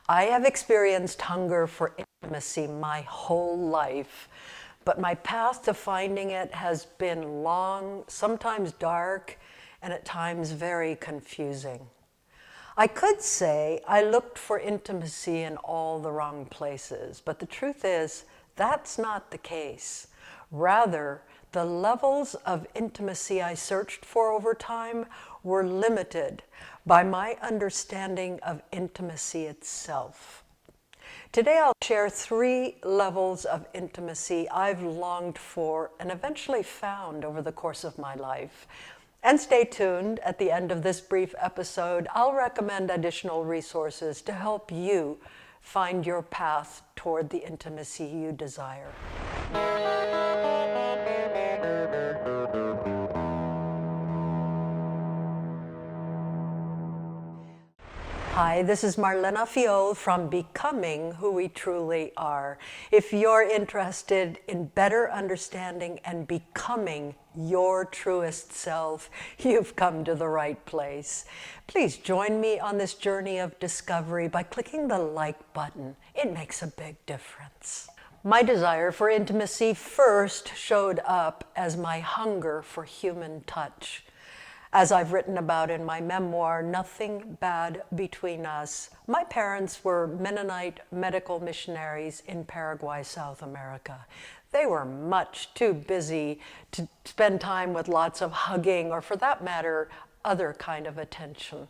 I have experienced hunger for intimacy my whole life, but my path to finding it has been long, sometimes dark, and at times very confusing. I could say I looked for intimacy in all the wrong places, but the truth is, that's not the case. Rather, the levels of intimacy I searched for over time were limited by my understanding of intimacy itself. Today I'll share 3 levels of intimacy I've longed for and eventually found over the course of my life. And stay tuned. At the end of this brief episode, I'll recommend additional resources to help you find your path toward the intimacy you desire. Hi, this is Marlena from Becoming Who We Truly Are. If you're interested in better understanding and becoming your truest self, you've come to the right place. Please join me on this journey of discovery by clicking the like button. It makes a big difference. My desire for intimacy first showed up as my hunger for human touch. As I've written about in my memoir, Nothing Bad Between Us, my parents were Mennonite medical missionaries in Paraguay, South America. They were much too busy to spend time with lots of hugging or, for that matter, other kind of attention.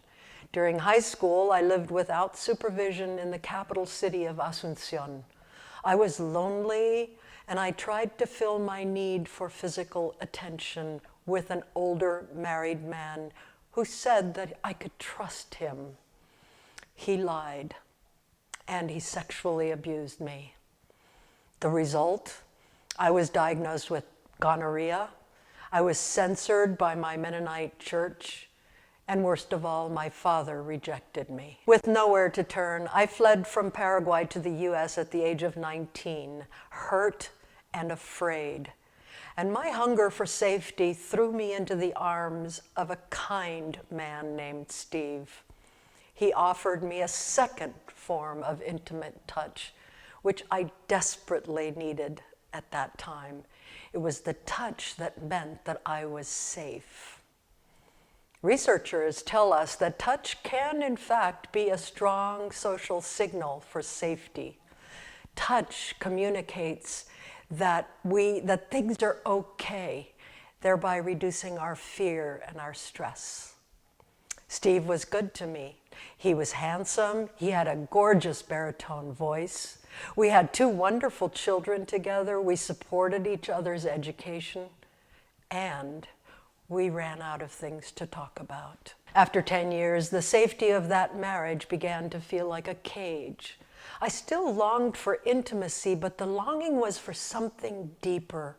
During high school, I lived without supervision in the capital city of Asunción. I was lonely, and I tried to fill my need for physical attention with an older married man who said that I could trust him. He lied, and he sexually abused me. The result, I was diagnosed with gonorrhea. I was censored by my Mennonite church, and worst of all, my father rejected me. With nowhere to turn, I fled from Paraguay to the US at the age of 19, hurt and afraid. And my hunger for safety threw me into the arms of a kind man named Steve. He offered me a second form of intimate touch, which I desperately needed at that time. It was the touch that meant that I was safe. Researchers tell us that touch can, in fact, be a strong social signal for safety. Touch communicates that things are okay, thereby reducing our fear and our stress. Steve was good to me. He was handsome. He had a gorgeous baritone voice. We had 2 wonderful children together. We supported each other's education, and we ran out of things to talk about. After 10 years, the safety of that marriage began to feel like a cage. I still longed for intimacy, but the longing was for something deeper,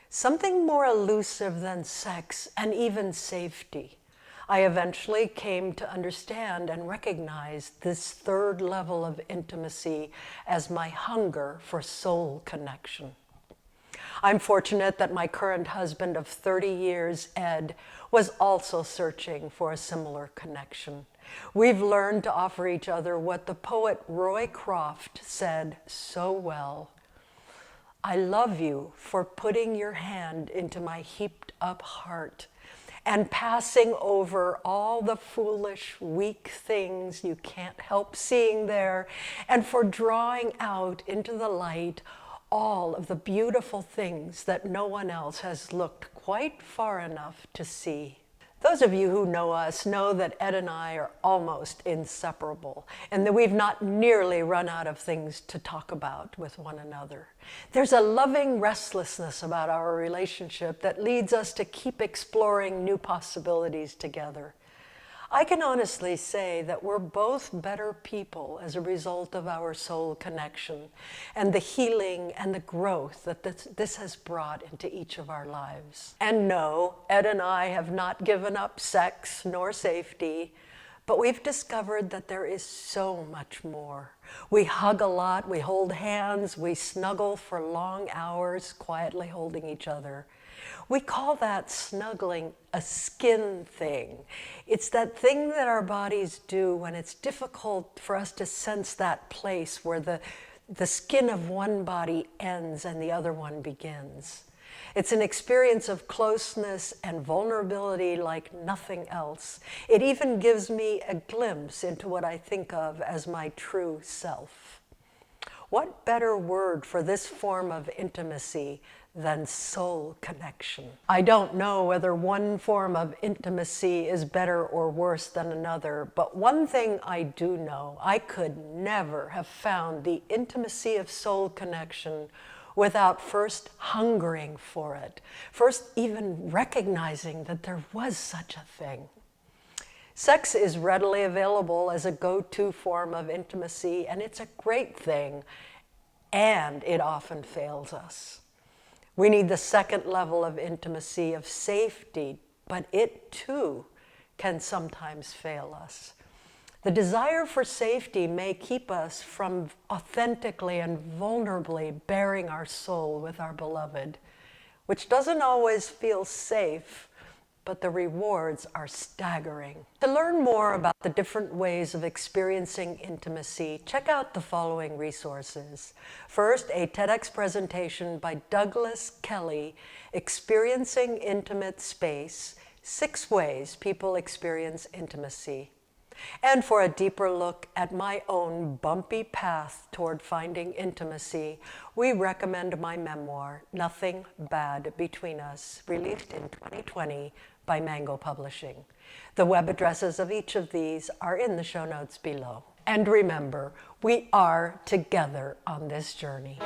something more elusive than sex and even safety. I eventually came to understand and recognize this 3rd level of intimacy as my hunger for soul connection. I'm fortunate that my current husband of 30 years, Ed, was also searching for a similar connection. We've learned to offer each other what the poet Roy Croft said so well. I love you for putting your hand into my heaped up heart and passing over all the foolish, weak things you can't help seeing there, and for drawing out into the light all of the beautiful things that no one else has looked quite far enough to see. Those of you who know us know that Ed and I are almost inseparable, and that we've not nearly run out of things to talk about with one another. There's a loving restlessness about our relationship that leads us to keep exploring new possibilities together. I can honestly say that we're both better people as a result of our soul connection and the healing and the growth that this has brought into each of our lives. And no, Ed and I have not given up sex nor safety, But we've discovered that there is so much more. We hug a lot, we hold hands, we snuggle for long hours, quietly holding each other. We call that snuggling a skin thing. It's that thing that our bodies do when it's difficult for us to sense that place where the skin of one body ends and the other one begins. It's an experience of closeness and vulnerability like nothing else. It even gives me a glimpse into what I think of as my true self. What better word for this form of intimacy than soul connection? I don't know whether one form of intimacy is better or worse than another, but one thing I do know, I could never have found the intimacy of soul connection without first hungering for it, first even recognizing that there was such a thing. Sex is readily available as a go-to form of intimacy, and it's a great thing, and it often fails us. We need the second level of intimacy, of safety, but it too can sometimes fail us. The desire for safety may keep us from authentically and vulnerably baring our soul with our beloved, which doesn't always feel safe, but the rewards are staggering. To learn more about the different ways of experiencing intimacy, check out the following resources. First, a TEDx presentation by Douglas Kelley, Experiencing Intimate Space, 6 Ways People Experience Intimacy. And for a deeper look at my own bumpy path toward finding intimacy, we recommend my memoir, Nothing Bad Between Us, released in 2020 by Mango Publishing. The web addresses of each of these are in the show notes below. And remember, we are together on this journey.